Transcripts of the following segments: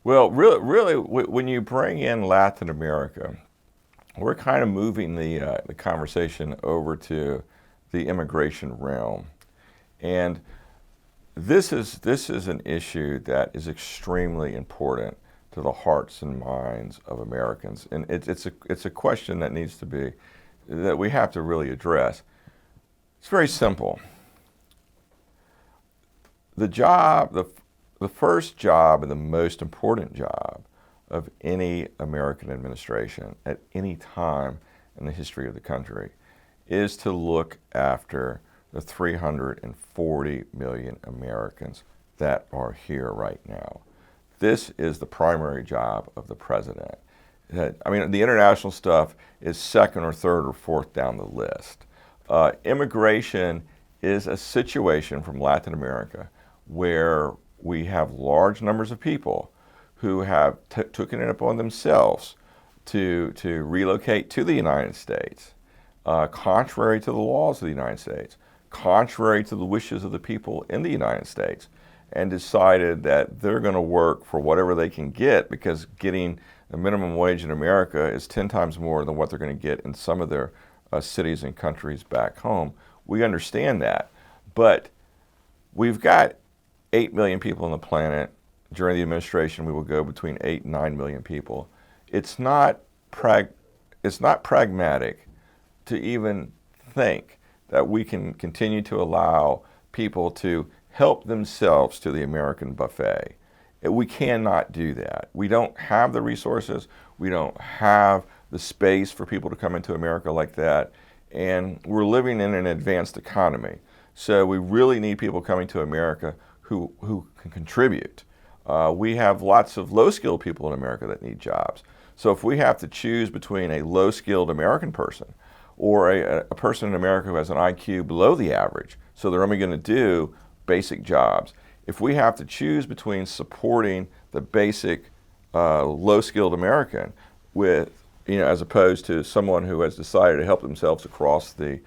Well, really, when you bring in Latin America, we're kind of moving the conversation over to the immigration realm, and this is an issue that is extremely important to the hearts and minds of Americans, and it's a question that needs to be that we have to really address. It's very simple. The job, the first job and the most important job of any American administration at any time in the history of the country is to look after the 340 million Americans that are here right now. This is the primary job of the president. I mean, the international stuff is second or third or fourth down the list. Immigration is a situation from Latin America where we have large numbers of people who have taken it upon themselves to relocate to the United States, contrary to the laws of the United States, contrary to the wishes of the people in the United States, and decided that they're going to work for whatever they can get, because getting the minimum wage in America is 10 times more than what they're going to get in some of their cities and countries back home. We understand that, but we've got 8 million people on the planet. During the administration, we will go between 8 and 9 million people. It's not pragmatic to even think that we can continue to allow people to help themselves to the American buffet. We cannot do that. We don't have the resources. We don't have the space for people to come into America like that. And we're living in an advanced economy. So we really need people coming to America who can contribute. We have lots of low-skilled people in America that need jobs. So if we have to choose between a low-skilled American person or a person in America who has an IQ below the average, so they're only going to do basic jobs, if we have to choose between supporting the basic low-skilled American with, as opposed to someone who has decided to help themselves across the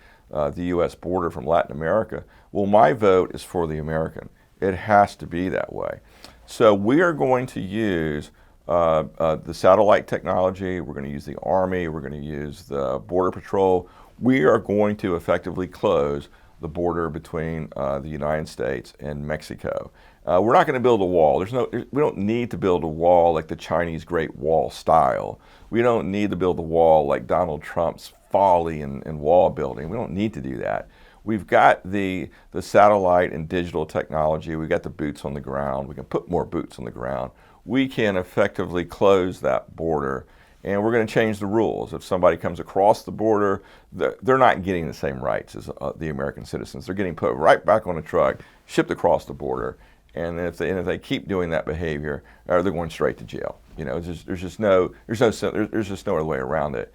U.S. border from Latin America, well, my vote is for the American. It has to be that way. So we are going to use the satellite technology. We're going to use the Army. We're going to use the Border Patrol. We are going to effectively close the border between the United States and Mexico. We're not going to build a wall. We don't need to build a wall like the Chinese Great Wall style. We don't need to build a wall like Donald Trump's folly in wall building. We don't need to do that. We've got the satellite and digital technology. We've got the boots on the ground. We can put more boots on the ground. We can effectively close that border, and we're going to change the rules. If somebody comes across the border, they're not getting the same rights as the American citizens. They're getting put right back on a truck, shipped across the border, and if they keep doing that behavior, they're going straight to jail. There's just no other way around it.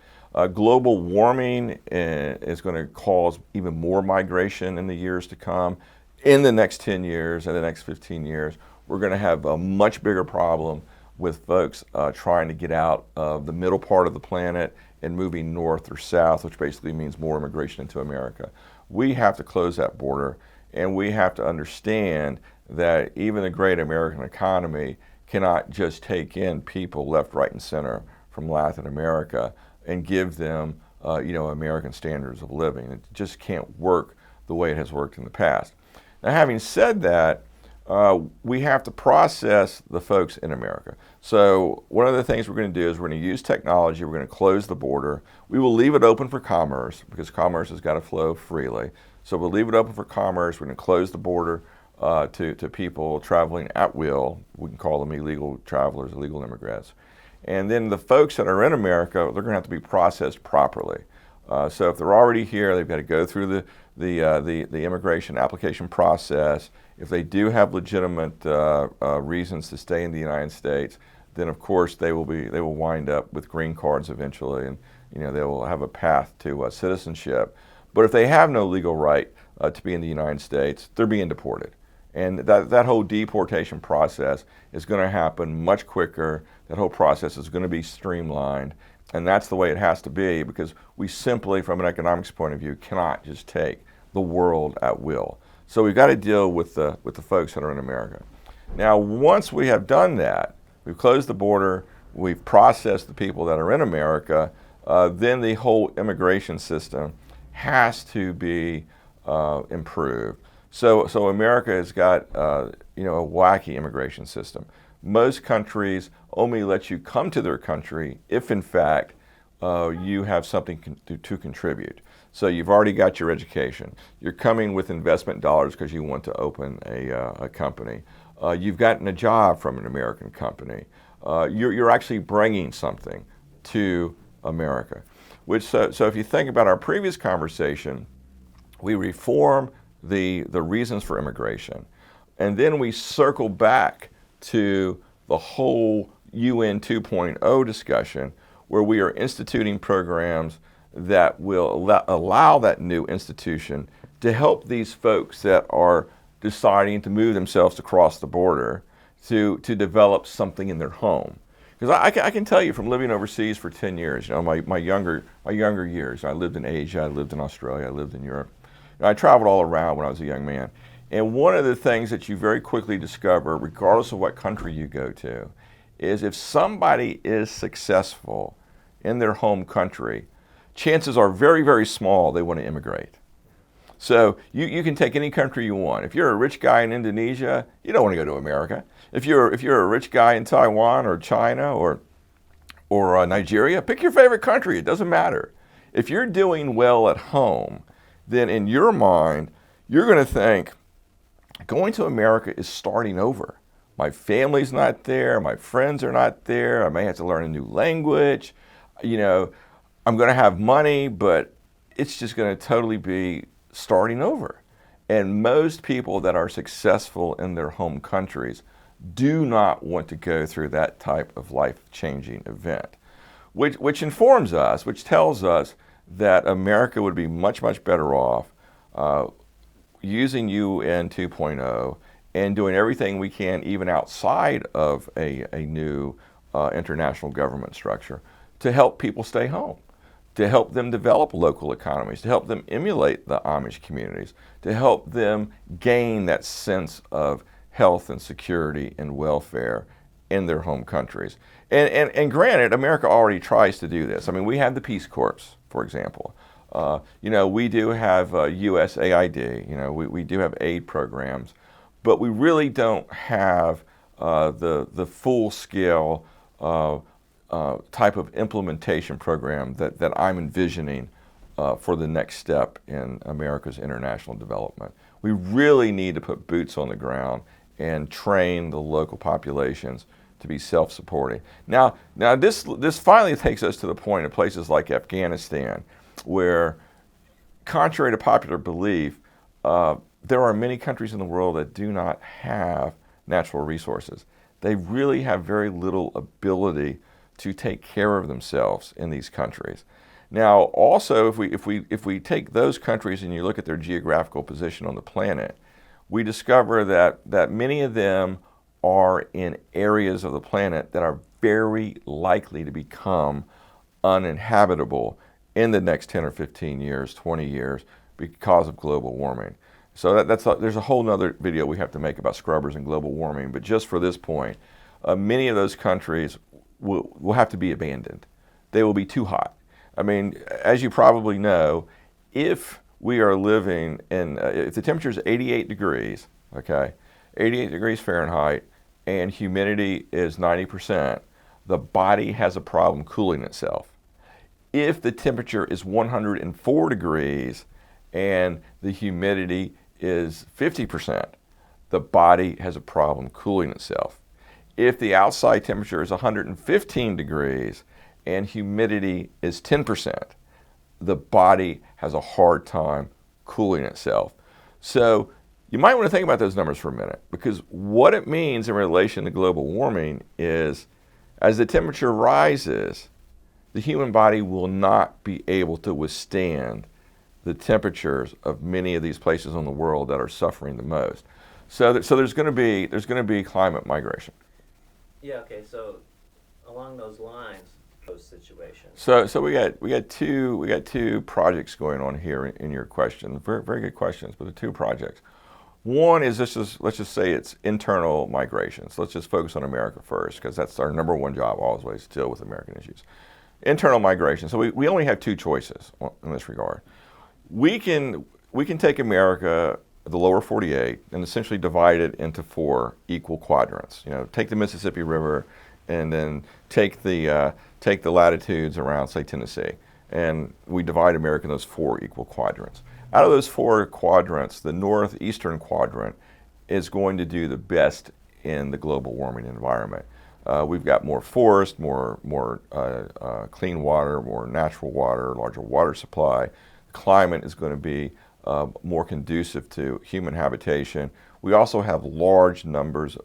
Global warming is going to cause even more migration in the years to come. In the next 10 years and the next 15 years, we're going to have a much bigger problem with folks trying to get out of the middle part of the planet and moving north or south, which basically means more immigration into America. We have to close that border, and we have to understand that even the great American economy cannot just take in people left, right, and center from Latin America and give them, American standards of living. It just can't work the way it has worked in the past. Now, having said that, we have to process the folks in America. So one of the things we're going to do is we're going to use technology. We're going to close the border. We will leave it open for commerce, because commerce has got to flow freely. So we'll leave it open for commerce. We're going to close the border to people traveling at will. We can call them illegal travelers, illegal immigrants. And then the folks that are in America, they're going to have to be processed properly. So if they're already here, they've got to go through the immigration application process. If they do have legitimate reasons to stay in the United States, then of course they will wind up with green cards eventually, and they will have a path to citizenship. But if they have no legal right to be in the United States, they're being deported. And that whole deportation process is going to happen much quicker. That whole process is going to be streamlined. And that's the way it has to be, because we simply, from an economics point of view, cannot just take the world at will. So we've got to deal with the folks that are in America. Now, once we have done that, we've closed the border, we've processed the people that are in America, then the whole immigration system has to be improved. So America has got a wacky immigration system. Most countries only let you come to their country if, in fact, you have something to contribute. So you've already got your education. You're coming with investment dollars because you want to open a company. You've gotten a job from an American company. You're actually bringing something to America. So if you think about our previous conversation, we reform the reasons for immigration, and then we circle back to the whole UN 2.0 discussion, where we are instituting programs that will allow that new institution to help these folks that are deciding to move themselves across the border to develop something in their home. Because I can tell you from living overseas for 10 years, my younger years, I lived in Asia, I lived in Australia, I lived in Europe. I traveled all around when I was a young man. And one of the things that you very quickly discover, regardless of what country you go to, is if somebody is successful in their home country, chances are very, very small they want to immigrate. So you can take any country you want. If you're a rich guy in Indonesia, you don't want to go to America. If you're a rich guy in Taiwan or China or Nigeria, pick your favorite country. It doesn't matter. If you're doing well at home, then in your mind, you're going to think, going to America is starting over. My family's not there. My friends are not there. I may have to learn a new language. I'm going to have money, but it's just going to totally be starting over. And most people that are successful in their home countries do not want to go through that type of life-changing event, which informs us, which tells us that America would be much, much better off using UN 2.0 and doing everything we can, even outside of a new international government structure, to help people stay home, to help them develop local economies, to help them emulate the Amish communities, to help them gain that sense of health and security and welfare in their home countries. And granted, America already tries to do this. I mean, we have the Peace Corps, for example. We do have USAID. We do have aid programs, but we really don't have the full-scale type of implementation program that I'm envisioning for the next step in America's international development. We really need to put boots on the ground and train the local populations to be self-supporting. Now this finally takes us to the point of places like Afghanistan, where, contrary to popular belief, there are many countries in the world that do not have natural resources. They really have very little ability to take care of themselves in these countries. Now, also, if we take those countries and you look at their geographical position on the planet, we discover that many of them are in areas of the planet that are very likely to become uninhabitable in the next 10 or 15 years, 20 years, because of global warming. So there's a whole nother video we have to make about scrubbers and global warming, but just for this point, many of those countries will have to be abandoned. They will be too hot. I mean, as you probably know, if we are living in, if the temperature is 88 degrees, okay, 88 degrees Fahrenheit, and humidity is 90%, the body has a problem cooling itself. If the temperature is 104 degrees and the humidity is 50%, the body has a problem cooling itself. If the outside temperature is 115 degrees and humidity is 10%, the body has a hard time cooling itself. So you might want to think about those numbers for a minute, because what it means in relation to global warming is, as the temperature rises, the human body will not be able to withstand the temperatures of many of these places in the world that are suffering the most. So there's going to be climate migration. Yeah. Okay. So along those lines, those situations. So we got two projects going on here in your question. Very very good questions, but the two projects. One is let's just say it's internal migration. So let's just focus on America first, because that's our number one job always, to deal with American issues. Internal migration. So we only have two choices in this regard. We can take America, the lower 48, and essentially divide it into four equal quadrants. Take the Mississippi River, and then take the latitudes around, say, Tennessee, and we divide America in those four equal quadrants. Out of those four quadrants, the northeastern quadrant is going to do the best in the global warming environment. We've got more forest, more clean water, more natural water, larger water supply. Climate is going to be more conducive to human habitation. We also have large acreages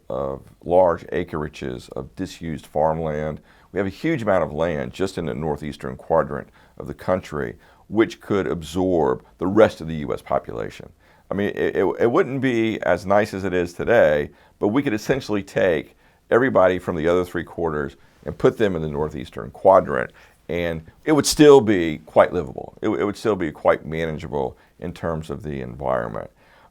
of disused farmland. We have a huge amount of land just in the northeastern quadrant of the country, which could absorb the rest of the U.S. population. I mean, it wouldn't be as nice as it is today, but we could essentially take everybody from the other three quarters and put them in the northeastern quadrant, and it would still be quite livable. It would still be quite manageable in terms of the environment.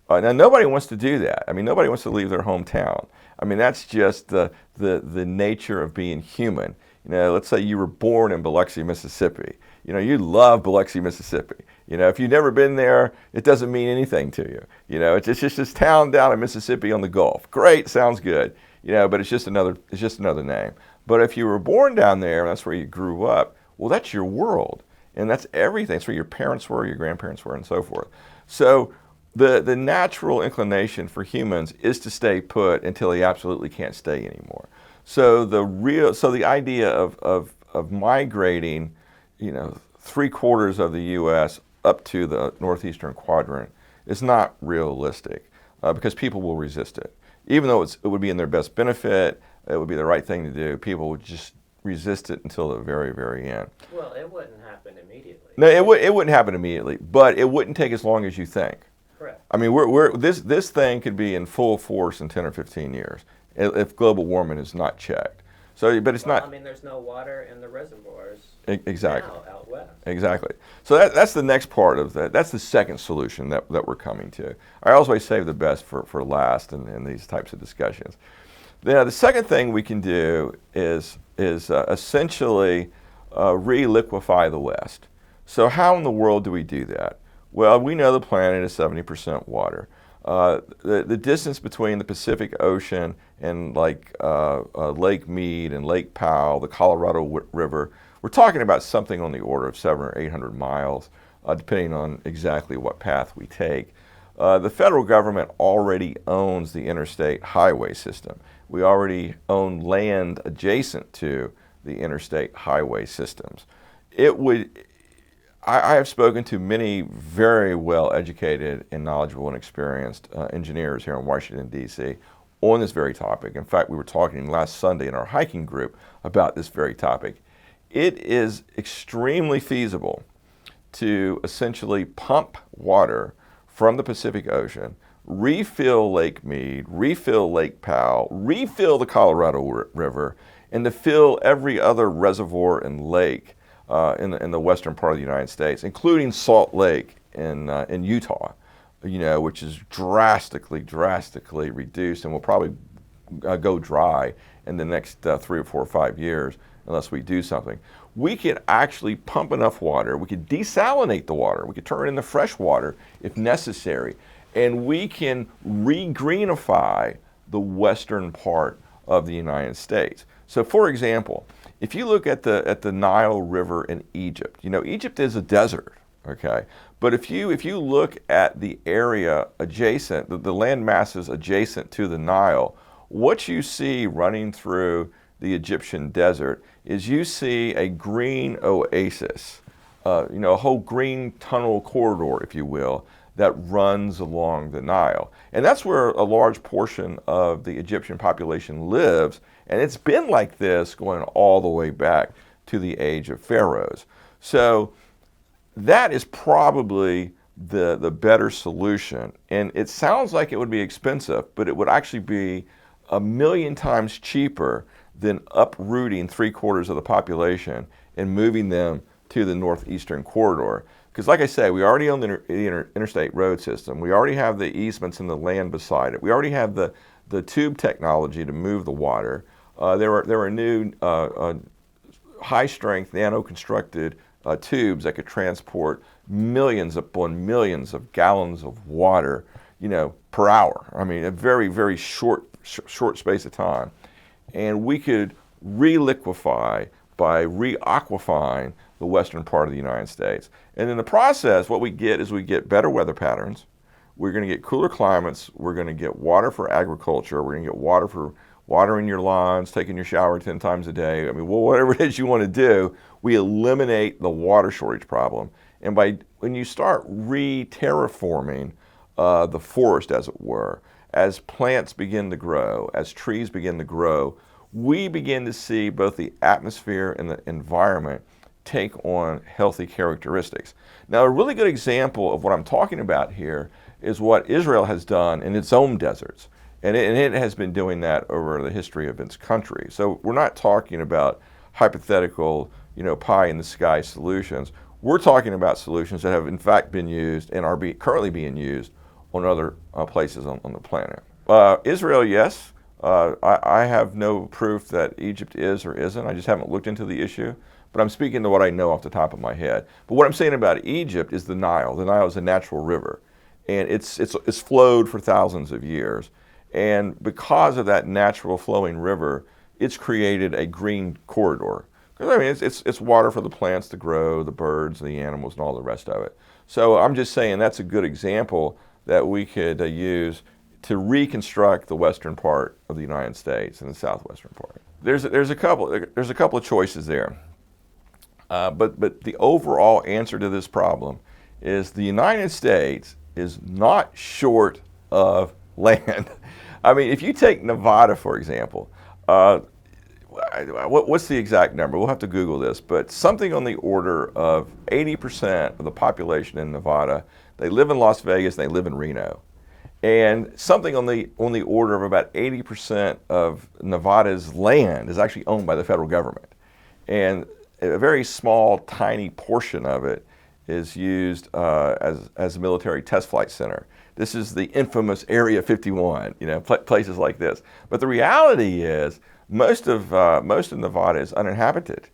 Now, nobody wants to do that. I mean, nobody wants to leave their hometown. I mean, that's just the nature of being human. Let's say you were born in Biloxi, Mississippi. You love Biloxi, Mississippi. If you've never been there, it doesn't mean anything to you. It's just this town down in Mississippi on the Gulf. Great, sounds good. But it's just another name. But if you were born down there and that's where you grew up, well, that's your world, and that's everything. It's where your parents were, your grandparents were, and so forth. So the natural inclination for humans is to stay put until they absolutely can't stay anymore. So the idea of migrating, three quarters of the U.S. up to the northeastern quadrant is not realistic because people will resist it. Even though it would be in their best benefit, it would be the right thing to do, people would just resist it until the very, very end. Well, it wouldn't happen immediately. No, it wouldn't happen immediately, but it wouldn't take as long as you think. Correct. I mean, this thing could be in full force in 10 or 15 years if global warming is not checked. So, but it's not. I mean, there's no water in the reservoirs. Exactly. Now out west. Exactly. So that's the next part of that. That's the second solution that we're coming to. I always save the best for last in these types of discussions. Now, the second thing we can do is essentially re-liquefy the West. So how in the world do we do that? Well, we know the planet is 70% water. The distance between the Pacific Ocean and Lake Mead and Lake Powell, the Colorado River, we're talking about something on the order of 700 or 800 miles, depending on exactly what path we take. The federal government already owns the interstate highway system. We already own land adjacent to the interstate highway systems. I have spoken to many very well-educated and knowledgeable and experienced engineers here in Washington, D.C. on this very topic. In fact, we were talking last Sunday in our hiking group about this very topic. It is extremely feasible to essentially pump water from the Pacific Ocean, refill Lake Mead, refill Lake Powell, refill the Colorado River, and to fill every other reservoir and lake in the western part of the United States, including Salt Lake in Utah, which is drastically reduced and will probably go dry in the next 3 or 4 or 5 years unless we do something. We could actually pump enough water. We could desalinate the water. We could turn it into fresh water if necessary, and we can re-greenify the western part of the United States. So, for example, if you look at the Nile River in Egypt, Egypt is a desert, okay? But if you look at the area adjacent, the land masses adjacent to the Nile, what you see running through the Egyptian desert is you see a green oasis, a whole green tunnel corridor, if you will, that runs along the Nile. And that's where a large portion of the Egyptian population lives, and it's been like this going all the way back to the age of pharaohs. So that is probably the better solution. And it sounds like it would be expensive, but it would actually be 1,000,000 times cheaper than uprooting 3/4 of the population and moving them to the northeastern corridor. Because like I say, we already own the interstate road system. We already have the easements and the land beside it. We already have the tube technology to move the water. There are new high-strength, nano-constructed tubes that could transport millions upon millions of gallons of water, per hour. I mean, a very, very short space of time. And we could re-liquefy by re-aquifying the western part of the United States. And in the process, what we get is we get better weather patterns. We're going to get cooler climates. We're going to get water for agriculture. We're going to get water for watering your lawns, taking your shower 10 times a day. I mean, whatever it is you want to do, we eliminate the water shortage problem. And when you start re-terraforming the forest, as it were, as plants begin to grow, as trees begin to grow, we begin to see both the atmosphere and the environment take on healthy characteristics. Now, a really good example of what I'm talking about here is what Israel has done in its own deserts. And it has been doing that over the history of its country. So we're not talking about hypothetical, pie in the sky solutions. We're talking about solutions that have in fact been used and are currently being used on other places on the planet. Israel, yes. I have no proof that Egypt is or isn't. I just haven't looked into the issue. But I'm speaking to what I know off the top of my head. But what I'm saying about Egypt is the Nile. The Nile is a natural river. And it's flowed for thousands of years. And because of that natural flowing river, it's created a green corridor. Because I mean, it's water for the plants to grow, the birds, the animals, and all the rest of it. So I'm just saying that's a good example that we could use to reconstruct the western part of the United States and the southwestern part. There's a couple of choices there. But the overall answer to this problem is the United States is not short of land. I mean, if you take Nevada, for example, what's the exact number? We'll have to Google this, but something on the order of 80% of the population in Nevada, they live in Las Vegas, they live in Reno. And something on the order of about 80% of Nevada's land is actually owned by the federal government. And a very small, tiny portion of it is used as a military test flight center. This is the infamous Area 51, places like this. But the reality is most of Nevada is uninhabited.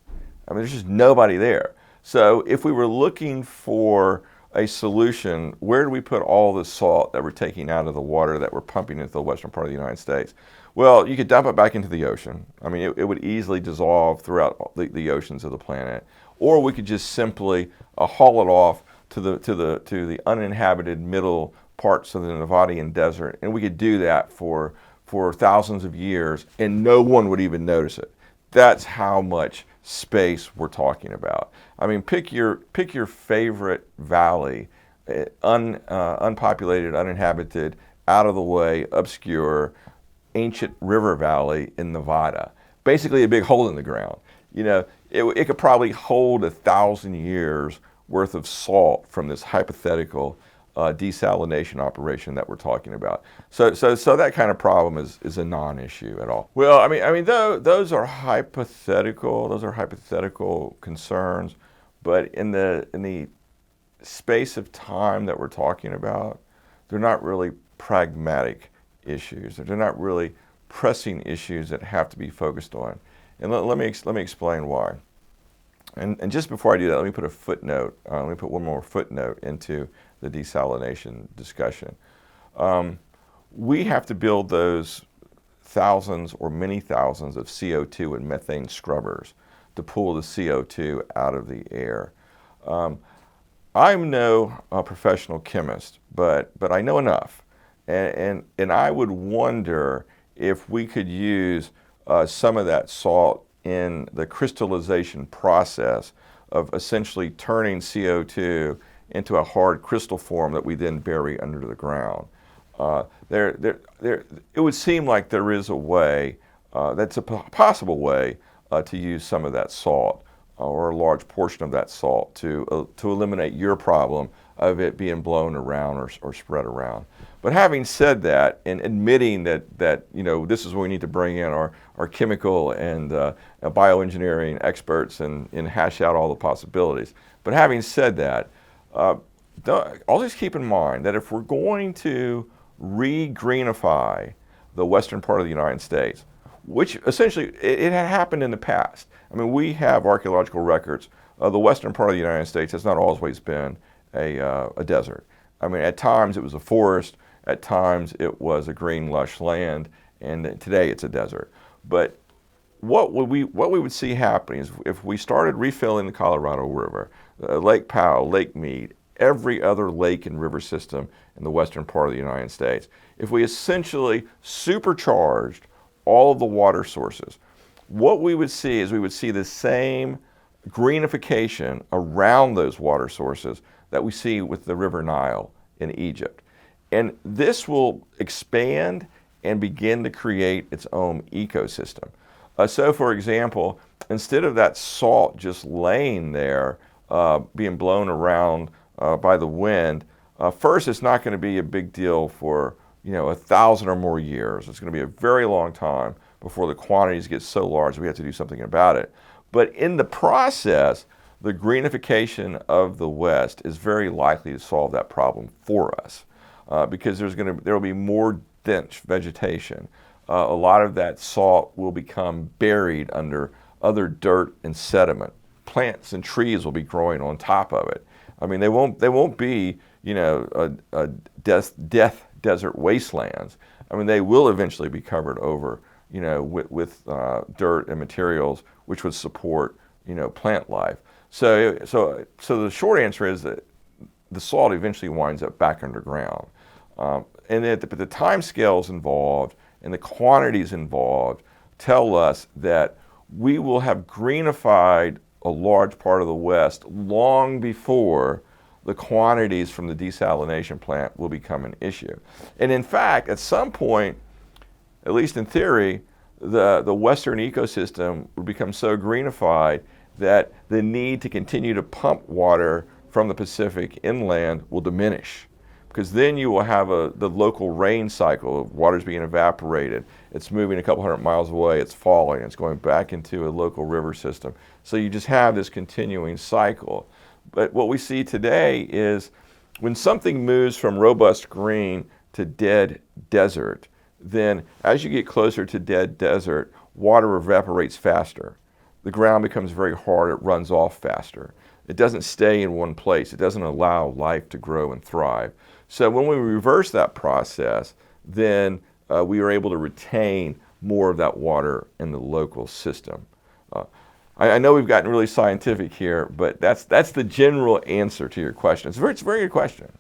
I mean, there's just nobody there. So if we were looking for a solution, where do we put all the salt that we're taking out of the water that we're pumping into the western part of the United States? Well, you could dump it back into the ocean. I mean, it would easily dissolve throughout the oceans of the planet. Or we could just simply haul it off to the uninhabited middle parts of the Nevadian desert, and we could do that for thousands of years, and no one would even notice it. That's how much space we're talking about. I mean, pick your favorite valley, unpopulated, uninhabited, out of the way, obscure, ancient river valley in Nevada. Basically, a big hole in the ground. It could probably hold 1,000 years worth of salt from this hypothetical desalination operation that we're talking about. So that kind of problem is a non-issue at all. Well, I mean, those are hypothetical. Those are hypothetical concerns, but in the space of time that we're talking about, they're not really pragmatic issues. They're not really pressing issues that have to be focused on. And let me explain why. And just before I do that, let me put a footnote. Let me put one more footnote into the desalination discussion. We have to build those thousands or many thousands of CO2 and methane scrubbers to pull the CO2 out of the air. I'm no professional chemist, but I know enough. And I would wonder if we could use some of that salt in the crystallization process of essentially turning CO2 into a hard crystal form that we then bury under the ground. It would seem like there is a way, that's a possible way to use some of that salt or a large portion of that salt to eliminate your problem of it being blown around or spread around. But having said that, and admitting that this is where we need to bring in our chemical and bioengineering experts and hash out all the possibilities. But having said that, Always keep in mind that if we're going to re-greenify the western part of the United States, which essentially it had happened in the past. I mean, we have archaeological records. The western part of the United States has not always been a desert. I mean, at times it was a forest, at times it was a green, lush land, and today it's a desert. But what we would see happening is if we started refilling the Colorado River, Lake Powell, Lake Mead, every other lake and river system in the western part of the United States, if we essentially supercharged all of the water sources, what we would see is we would see the same greenification around those water sources that we see with the River Nile in Egypt. And this will expand and begin to create its own ecosystem. So for example, instead of that salt just laying there, being blown around by the wind, first it's not going to be a big deal for 1,000 or more years. It's going to be a very long time before the quantities get so large that we have to do something about it. But in the process, the greenification of the West is very likely to solve that problem for us because there will be more dense vegetation. A lot of that salt will become buried under other dirt and sediment. Plants and trees will be growing on top of it. I mean, they won't be a death desert wastelands. I mean, they will eventually be covered over with dirt and materials which would support plant life. So the short answer is that the salt eventually winds up back underground, but the time scales involved and the quantities involved tell us that we will have greenified a large part of the West long before the quantities from the desalination plant will become an issue. And in fact, at some point, at least in theory, the Western ecosystem will become so greenified that the need to continue to pump water from the Pacific inland will diminish. Because then you will have the local rain cycle of water's being evaporated. It's moving a couple hundred miles away, it's falling, it's going back into a local river system. So you just have this continuing cycle. But what we see today is when something moves from robust green to dead desert, then as you get closer to dead desert, water evaporates faster. The ground becomes very hard, it runs off faster. It doesn't stay in one place. It doesn't allow life to grow and thrive. So when we reverse that process, then we are able to retain more of that water in the local system. I know we've gotten really scientific here, but that's the general answer to your question. It's a very good question.